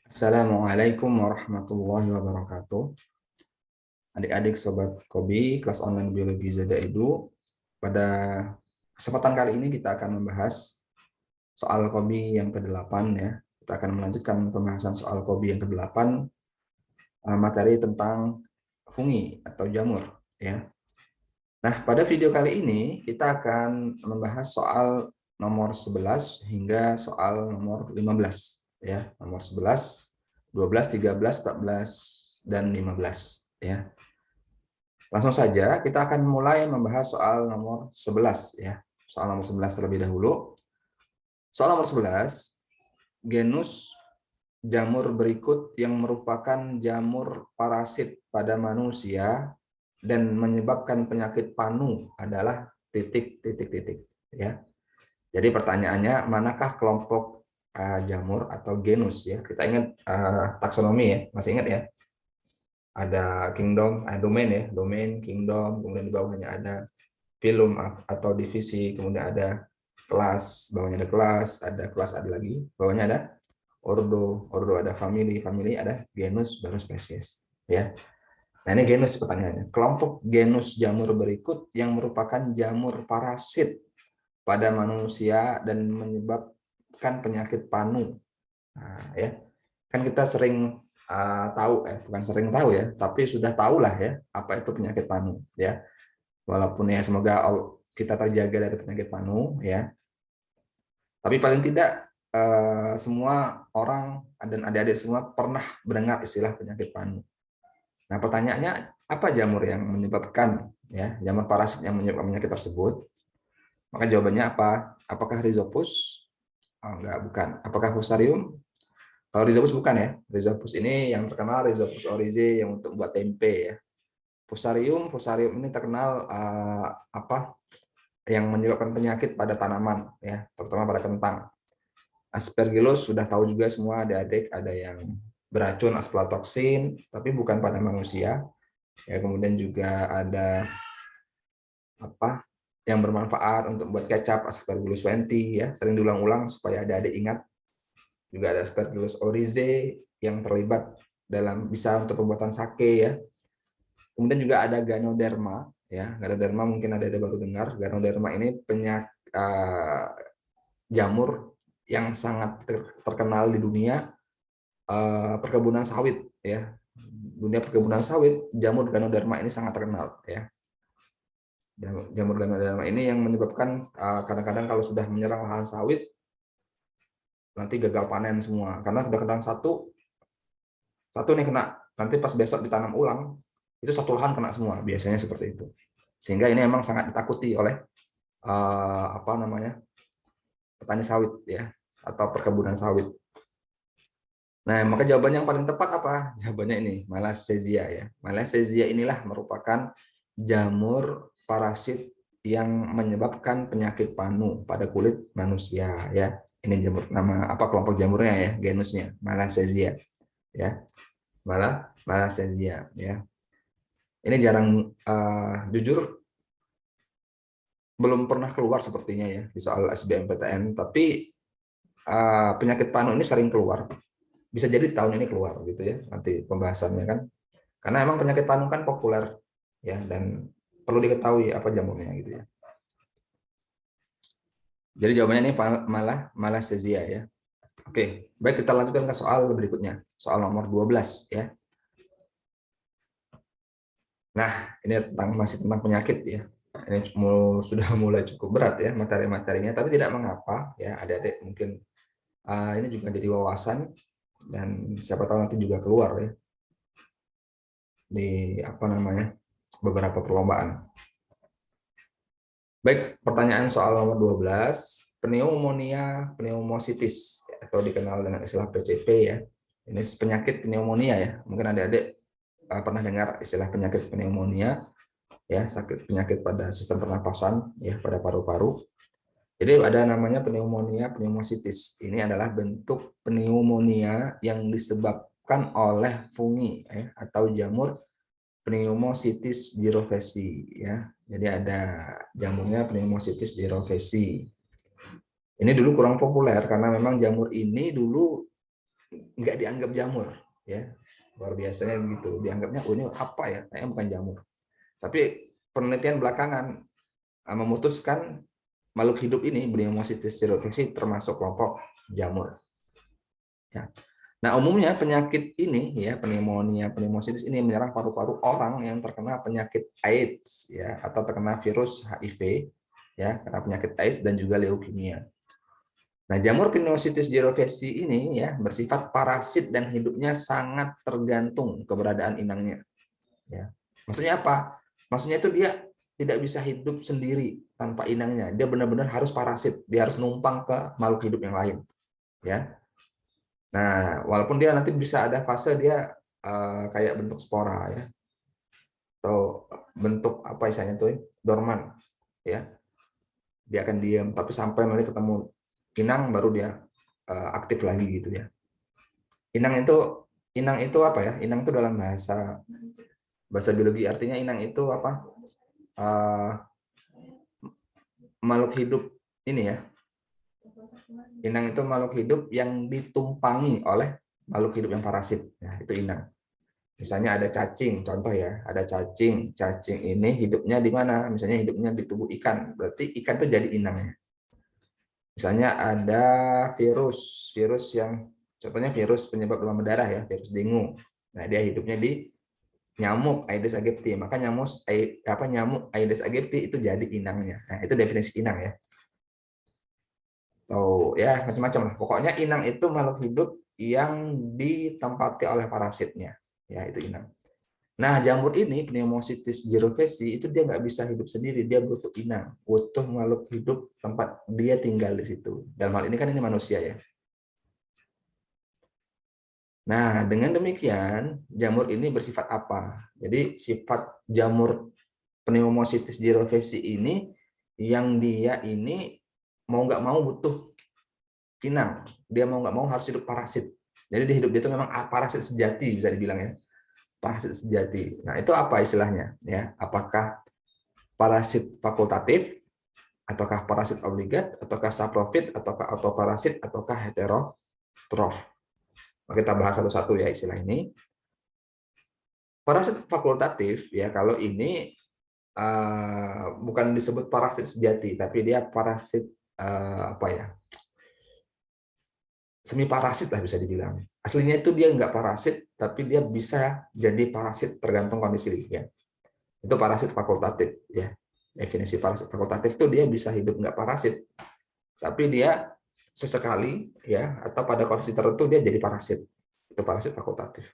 Assalamualaikum warahmatullahi wabarakatuh. Adik-adik sobat Kobi, kelas online biologi Zada Edu. Pada kesempatan kali ini kita akan membahas soal Kobi yang ke-8 ya. Kita akan melanjutkan pembahasan soal Kobi yang ke-8, materi tentang fungi atau jamur ya. Nah, pada video kali ini kita akan membahas soal nomor 11 hingga soal nomor 15 ya. Nomor 11, 12, 13, 14 dan 15 ya. Langsung saja kita akan mulai membahas soal nomor 11 ya. Soal nomor 11 terlebih dahulu. Soal nomor 11, genus jamur berikut yang merupakan jamur parasit pada manusia dan menyebabkan penyakit panu adalah titik ya. Jadi pertanyaannya, manakah kelompok jamur atau genus ya? Kita ingat taksonomi ya, masih ingat ya? Ada kingdom, domain ya, domain, kingdom, kemudian di bawahnya ada phylum atau divisi, kemudian ada kelas, bawahnya ada kelas ada lagi, bawahnya ada ordo, ordo ada family, family ada genus, baru spesies ya. Nah, ini genus pertanyaannya. Kelompok genus jamur berikut yang merupakan jamur parasit pada manusia dan menyebabkan penyakit panu. Nah, ya. Kan kita sering tahu bukan sering tahu ya, tapi sudah tahulah ya apa itu penyakit panu ya. Walaupun ya semoga kita terjaga dari penyakit panu ya. Tapi paling tidak semua orang dan adik-adik semua pernah mendengar istilah penyakit panu. Nah, pertanyaannya, apa jamur yang menyebabkan ya jamur parasit yang menyebabkan penyakit tersebut? Maka jawabannya apa? Apakah Rhizopus? Oh, enggak, bukan. Apakah Fusarium? Kalau Rhizopus bukan ya. Rhizopus ini yang terkenal Rhizopus oryzae yang untuk buat tempe ya. Fusarium, Fusarium ini terkenal yang menyebabkan penyakit pada tanaman ya, terutama pada kentang. Aspergillus sudah tahu juga semua adik-adik, ada yang beracun aflatoksin tapi bukan pada manusia. Ya, kemudian juga ada yang bermanfaat untuk buat kecap, Aspergillus wenti ya, sering diulang-ulang supaya adik-adik ingat. Juga ada Aspergillus oryzae yang terlibat dalam bisa untuk pembuatan sake ya. Kemudian juga ada Ganoderma ya. Ganoderma mungkin ada baru dengar. Ganoderma ini jamur yang sangat terkenal di dunia perkebunan sawit ya. Dunia perkebunan sawit, jamur Ganoderma ini sangat terkenal ya. Jamur Ganoderma ini yang menyebabkan kadang-kadang kalau sudah menyerang lahan sawit nanti gagal panen semua karena sudah kena satu nih kena, nanti pas besok ditanam ulang itu satu lahan kena semua, biasanya seperti itu. Sehingga ini memang sangat ditakuti oleh petani sawit ya atau perkebunan sawit. Nah, maka jawaban yang paling tepat apa? Jawabannya ini, Malassezia ya. Malassezia inilah merupakan jamur parasit yang menyebabkan penyakit panu pada kulit manusia ya. Ini jamur, nama kelompok jamurnya ya, genusnya Malassezia ya. Malassezia ya. Ini jarang jujur belum pernah keluar sepertinya ya di soal SBMPTN, tapi penyakit panu ini sering keluar. Bisa jadi tahun ini keluar gitu ya, nanti pembahasannya kan. Karena emang penyakit panu kan populer ya, dan perlu diketahui apa jamurnya gitu ya. Jadi jawabannya ini Malassezia ya. Oke, baik, kita lanjutkan ke soal berikutnya. Soal nomor 12 ya. Nah, ini masih tentang penyakit ya. Ini sudah mulai cukup berat ya materi-materinya, tapi tidak mengapa ya, adik-adik mungkin ini juga jadi wawasan dan siapa tahu nanti juga keluar ya di beberapa perlombaan. Baik, pertanyaan soal nomor 12, pneumonia pneumocystis atau dikenal dengan istilah PCP ya. Ini penyakit pneumonia ya. Mungkin adik-adik pernah dengar istilah penyakit pneumonia ya, sakit penyakit pada sistem pernapasan ya, pada paru-paru. Jadi ada namanya pneumonia pneumocystis. Ini adalah bentuk pneumonia yang disebabkan oleh fungi ya, atau jamur Pneumocystis jirovecii ya. Jadi ada jamurnya Pneumocystis jirovecii. Ini dulu kurang populer karena memang jamur ini dulu nggak dianggap jamur, ya. Luar biasanya gitu, dianggapnya oh ini apa ya, kayaknya bukan jamur. Tapi penelitian belakangan memutuskan makhluk hidup ini Bryomycetes cerevisiae termasuk kelompok jamur. Ya. Nah, umumnya penyakit ini ya, pneumonia, pneumocystis ini menyerang paru-paru orang yang terkena penyakit AIDS ya, atau terkena virus HIV ya, karena penyakit AIDS dan juga leukemia. Nah, jamur Pneumocystis jirovecii ini ya bersifat parasit dan hidupnya sangat tergantung keberadaan inangnya. Ya. Maksudnya apa? Maksudnya itu dia tidak bisa hidup sendiri tanpa inangnya. Dia benar-benar harus parasit. Dia harus numpang ke makhluk hidup yang lain. Ya. Nah, walaupun dia nanti bisa ada fase dia kayak bentuk spora ya, atau bentuk apa istilahnya tuh dorman ya. Dia akan diam, tapi sampai nanti ketemu inang baru dia aktif lagi gitu ya. Inang itu apa ya? Inang itu dalam bahasa biologi artinya inang itu apa? Makhluk hidup ini ya. Inang itu makhluk hidup yang ditumpangi oleh makhluk hidup yang parasit. Nah, itu inang. Misalnya ada cacing, contoh ya, ada cacing. Cacing ini hidupnya di mana? Misalnya hidupnya di tubuh ikan. Berarti ikan itu jadi inangnya. Misalnya ada virus yang contohnya virus penyebab demam berdarah ya, virus dengue. Nah, dia hidupnya di nyamuk Aedes aegypti. Maka nyamuk Aedes aegypti itu jadi inangnya. Nah, itu definisi inang ya. Oh, ya macam-macam lah. Pokoknya inang itu makhluk hidup yang ditempati oleh parasitnya. Ya, itu inang. Nah, jamur ini Pneumocystis jirovecii itu dia nggak bisa hidup sendiri, dia butuh inang, butuh makhluk hidup tempat dia tinggal di situ. Dalam hal ini kan ini manusia ya. Nah, dengan demikian jamur ini bersifat apa? Jadi sifat jamur Pneumocystis jirovecii ini yang dia ini mau nggak mau butuh inang, dia mau nggak mau harus hidup parasit. Jadi di hidup dia itu memang parasit sejati bisa dibilang ya. Parasit sejati. Nah, itu apa istilahnya ya? Apakah parasit fakultatif, ataukah parasit obligat, ataukah saprofit, ataukah autoparasit, ataukah heterotrof? Kita bahas satu-satu ya istilah ini. Parasit fakultatif ya kalau ini bukan disebut parasit sejati, tapi dia parasit apa ya? Semi parasit lah bisa dibilang. Aslinya itu dia nggak parasit, tapi dia bisa jadi parasit tergantung kondisi ya. Itu parasit fakultatif ya. Definisi parasit fakultatif itu dia bisa hidup nggak parasit, tapi dia sesekali ya atau pada kondisi tertentu dia jadi parasit. Itu parasit fakultatif.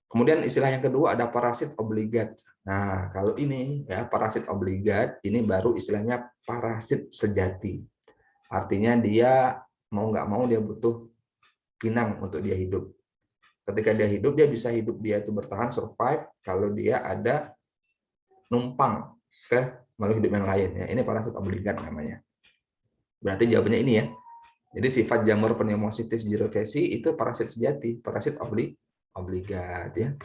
Kemudian istilah yang kedua ada parasit obligat. Nah, kalau ini ya parasit obligat ini baru istilahnya parasit sejati. Artinya dia mau nggak mau dia butuh inang untuk dia hidup. Ketika dia hidup dia bisa hidup dia itu bertahan survive kalau dia ada numpang ke makhluk hidup yang lain ya. Ini parasit obligat namanya. Berarti jawabannya ini ya. Jadi sifat jamur Pneumocystis jirovecii itu parasit sejati, parasit obligat ya.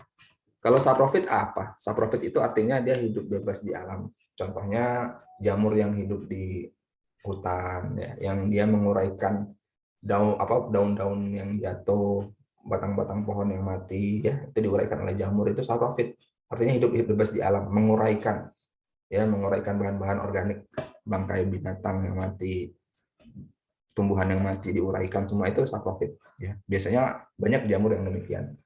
Kalau saprofit apa? Saprofit itu artinya dia hidup bebas di alam. Contohnya jamur yang hidup di hutan ya, yang dia menguraikan daun-daun yang jatuh, batang-batang pohon yang mati ya, itu diuraikan oleh jamur, itu saprofit. Artinya hidup bebas di alam, menguraikan bahan-bahan organik, bangkai binatang yang mati, tumbuhan yang mati diuraikan, semua itu saprofit ya. Biasanya banyak jamur yang demikian.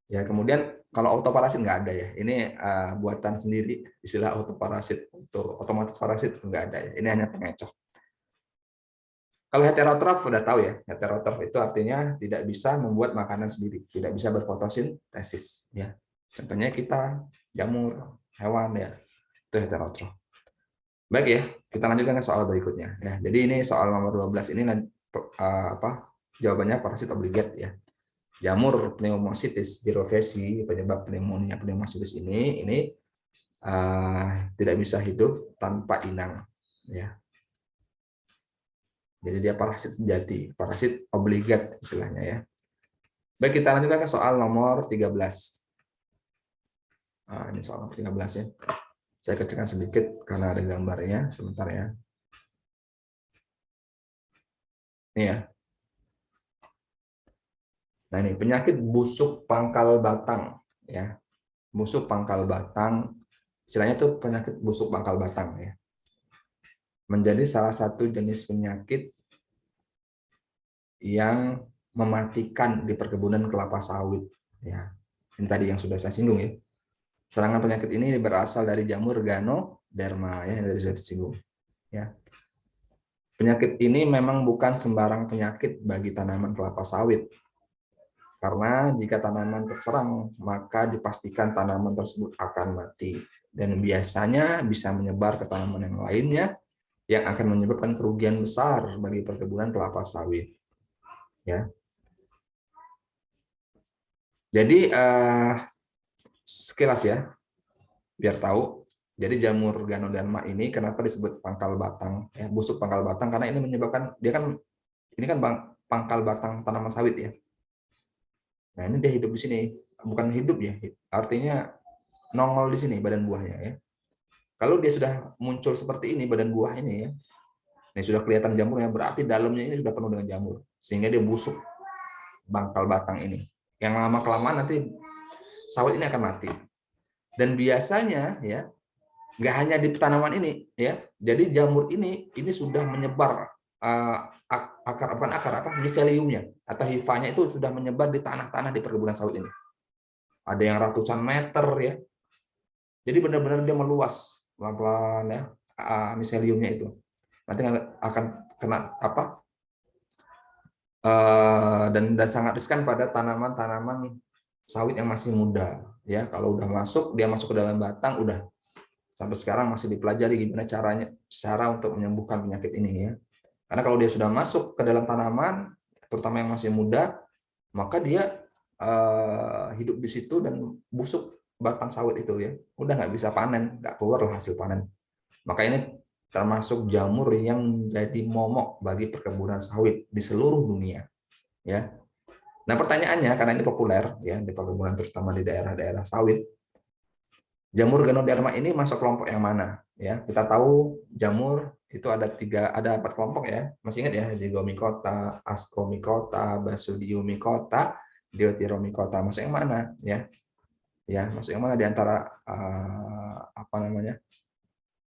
Ya, kemudian kalau autoparasit nggak ada ya. Ini buatan sendiri istilah autoparasit, untuk otomatis parasit nggak ada ya. Ini hanya pengecoh. Kalau heterotrof udah tahu ya. Heterotrof itu artinya tidak bisa membuat makanan sendiri, tidak bisa berfotosintesis ya. Contohnya kita jamur, hewan ya. Itu heterotrof. Baik ya, kita lanjutkan ke soal berikutnya ya. Jadi ini soal nomor 12 ini jawabannya parasit obligat ya. Jamur Pneumocystis jirovecii penyebab pneumonia pneumocystis ini tidak bisa hidup tanpa inang ya. Jadi dia parasit sejati, parasit obligat istilahnya ya. Baik, kita lanjutkan ke soal nomor 13. Ini soal nomor 13 ya. Saya kecilkan sedikit karena ada gambarnya, sebentar ya. Ini ya. Nah, ini penyakit busuk pangkal batang, ya. Busuk pangkal batang, istilahnya itu penyakit busuk pangkal batang, ya. Menjadi salah satu jenis penyakit yang mematikan di perkebunan kelapa sawit, ya. Ini tadi yang sudah saya singgung, ya. Serangan penyakit ini berasal dari jamur Ganoderma, ya, yang sudah disinggung, ya. Penyakit ini memang bukan sembarang penyakit bagi tanaman kelapa sawit. Karena jika tanaman terserang, maka dipastikan tanaman tersebut akan mati. Dan biasanya bisa menyebar ke tanaman yang lainnya yang akan menyebabkan kerugian besar bagi perkebunan kelapa sawit. Ya. Jadi sekilas ya, biar tahu. Jadi jamur Ganoderma ini kenapa disebut pangkal batang, ya, busuk pangkal batang, karena ini menyebabkan ini kan pangkal batang tanaman sawit, ya. Nah, ini dia hidup di sini, bukan hidup ya, artinya nongol di sini badan buahnya, ya. Kalau dia sudah muncul seperti ini badan buah ini, ya, ini sudah kelihatan jamurnya, berarti dalamnya ini sudah penuh dengan jamur, sehingga dia busuk pangkal batang ini. Yang lama kelamaan nanti sawit ini akan mati. Dan biasanya, ya, nggak hanya di tanaman ini, ya. Jadi jamur ini sudah menyebar miseliumnya atau hifanya itu sudah menyebar di tanah-tanah di perkebunan sawit ini. Ada yang ratusan meter, ya. Jadi benar-benar dia meluas pelan-pelan, ya, miseliumnya itu. Nanti akan kena dan sangat riskan pada tanaman-tanaman sawit yang masih muda, ya. Kalau udah dia masuk ke dalam batang, udah sampai sekarang masih dipelajari gimana cara untuk menyembuhkan penyakit ini, ya. Karena kalau dia sudah masuk ke dalam tanaman, terutama yang masih muda, maka dia hidup di situ dan busuk batang sawit itu, ya. Udah nggak bisa panen, nggak keluar hasil panen. Maka ini termasuk jamur yang jadi momok bagi perkebunan sawit di seluruh dunia, ya. Nah, pertanyaannya, karena ini populer, ya, di perkebunan terutama di daerah-daerah sawit, jamur Ganoderma ini masuk kelompok yang mana, ya? Kita tahu jamur itu ada 4 kelompok, ya. Masih ingat, ya? Zygomicota, Ascomycota, Basidiomycota, Deuteromycota. Masuk yang mana, ya? Ya, masuk yang mana di antara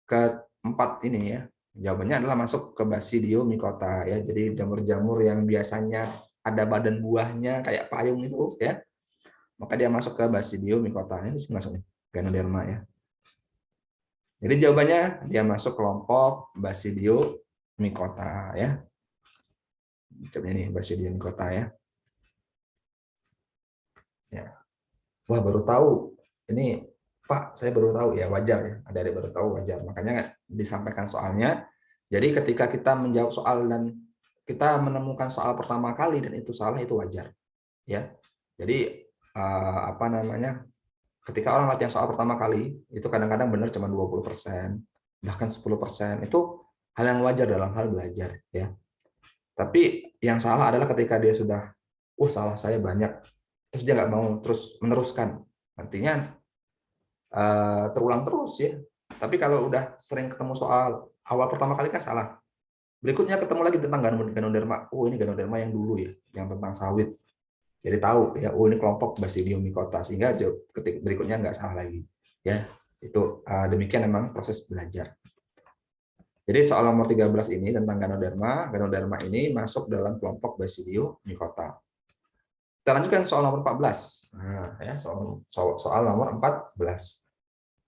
keempat ini, ya? Jawabannya adalah masuk ke Basidiomycota, ya. Jadi jamur-jamur yang biasanya ada badan buahnya kayak payung itu, ya. Maka dia masuk ke Basidiomycota. Ini masuk nih, Ganoderma, ya. Jadi jawabannya dia masuk kelompok Basidiomycota, ya. Coba ini Basidiomycota, ya. Ya. Wah, baru tahu. Ini Pak, saya baru tahu, ya, wajar, ya. Ada baru tahu, wajar. Makanya disampaikan soalnya. Jadi ketika kita menjawab soal dan kita menemukan soal pertama kali dan itu salah, itu wajar, ya. Jadi ketika orang latihan soal pertama kali itu kadang-kadang benar cuma 20%, bahkan 10%. Itu hal yang wajar dalam hal belajar, ya. Tapi yang salah adalah ketika dia sudah salah saya banyak, terus dia nggak mau terus meneruskan, nantinya terulang terus, ya. Tapi kalau udah sering ketemu soal awal pertama kali kan salah, berikutnya ketemu lagi tentang Ganoderma, ini Ganoderma yang dulu, ya, yang tentang sawit. Jadi tahu, ya, ini kelompok Basidiomycota, sehingga ketika berikutnya nggak salah lagi, ya. Itu demikian memang proses belajar. Jadi soal nomor 13 ini tentang Ganoderma ini masuk dalam kelompok Basidiomycota. Kita lanjutkan soal nomor 14. Nah, ya, soal nomor 14.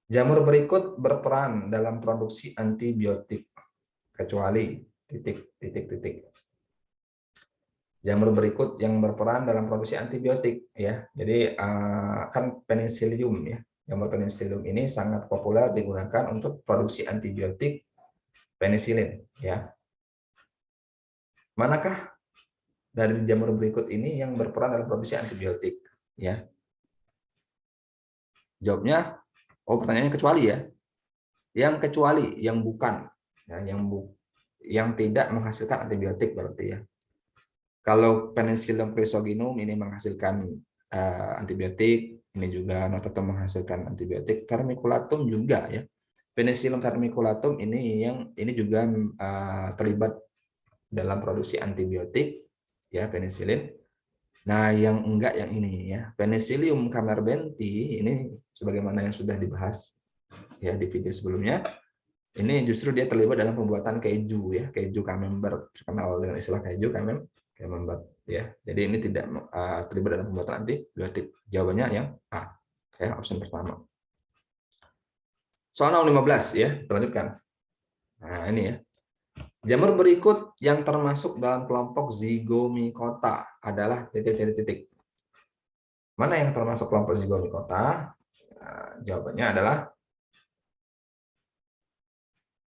Jamur berikut berperan dalam produksi antibiotik kecuali titik. Jamur berikut yang berperan dalam produksi antibiotik, ya. Jadi kan penicillium, ya. Jamur penicillium ini sangat populer digunakan untuk produksi antibiotik penicillin, ya. Manakah dari jamur berikut ini yang berperan dalam produksi antibiotik, ya? Jawabnya, pertanyaannya kecuali, ya. Yang kecuali, yang bukan, ya, yang tidak menghasilkan antibiotik berarti, ya. Kalau Penicillium chrysogenum ini menghasilkan antibiotik, ini juga Notatum menghasilkan antibiotik, Vermiculatum juga, ya. Penicillium vermiculatum ini juga terlibat dalam produksi antibiotik, ya, penicillin. Nah, yang enggak yang ini ya. Penicillium camerbentii ini sebagaimana yang sudah dibahas ya di video sebelumnya. Ini justru dia terlibat dalam pembuatan keju ya, keju camembert, terkenal dengan istilah keju camembert ya. Jadi ini tidak terlibat dalam pembuatan antibiotik. Jawabannya yang A. Ya, option pertama. Soal nomor 15 ya, lanjutkan. Nah, ini ya. Jamur berikut yang termasuk dalam kelompok zygomicota adalah titik-titik. Mana yang termasuk kelompok zygomicota? Nah, jawabannya adalah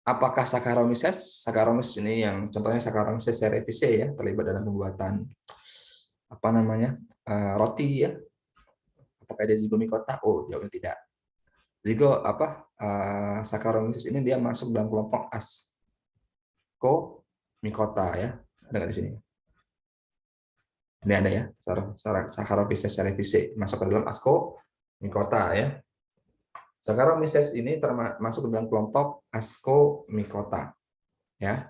apakah Saccharomyces? Saccharomyces ini yang contohnya Saccharomyces cerevisiae ya, terlibat dalam pembuatan apa namanya? Roti ya. Apakah dia zygomicota? Oh, jawabnya tidak. Saccharomyces ini dia masuk dalam kelompok Ascomycota ya. Ada nggak di sini? Ini ada ya, Saccharomyces cerevisiae masuk ke dalam Ascomycota ya. Saccharomyces ini termasuk dalam kelompok Ascomycota ya.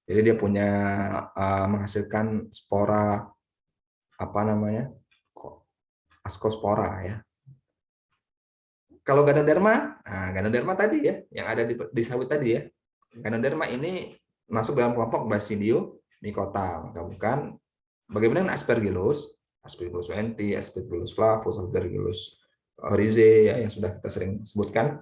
Jadi dia punya menghasilkan spora apa namanya? Ascospora ya. Kalau Ganoderma, nah Ganoderma tadi ya, yang ada di sawit tadi ya. Ganoderma ini masuk dalam kelompok Basidiomycota, maka bukan. Bagaimana dengan Aspergillus? Aspergillus wenti, Aspergillus flavus, Aspergillus oryzae ya, yang sudah kita sering sebutkan.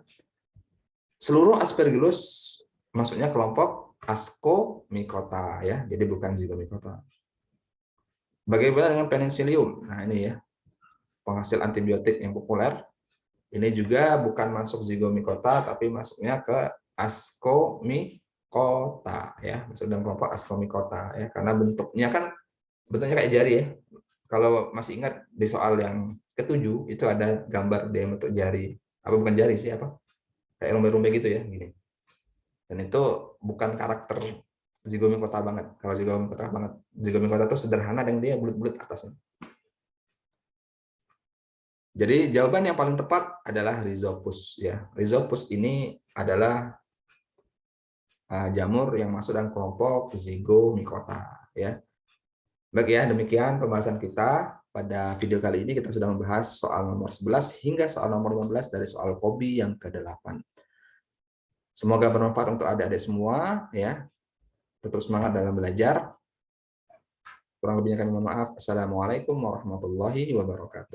Seluruh Aspergillus masuknya kelompok Ascomycota ya, jadi bukan Zygomicota. Bagaimana dengan Penicillium? Nah ini ya, penghasil antibiotik yang populer. Ini juga bukan masuk Zygomicota, tapi masuknya ke Ascomycota ya, masuk dalam kelompok Ascomycota ya, karena bentuknya kayak jari ya. Kalau masih ingat di soal yang ketujuh itu ada gambar dia bentuk jari, apa bukan jari sih apa? Kayak rumbai-rumbai gitu ya, gini. Dan itu bukan karakter Zygomicota banget. Kalau Zygomicota itu sederhana dan dia bulat-bulat atasnya. Jadi jawaban yang paling tepat adalah Rhizopus ya. Rhizopus ini adalah jamur yang masuk dalam kelompok Zygomicota ya. Baik ya, demikian pembahasan kita pada video kali ini. Kita sudah membahas soal nomor 11 hingga soal nomor 15 dari soal KOBI yang ke-8. Semoga bermanfaat untuk adik-adik semua ya. Tetap semangat dalam belajar. Kurang lebihnya kami mohon maaf. Assalamualaikum warahmatullahi wabarakatuh.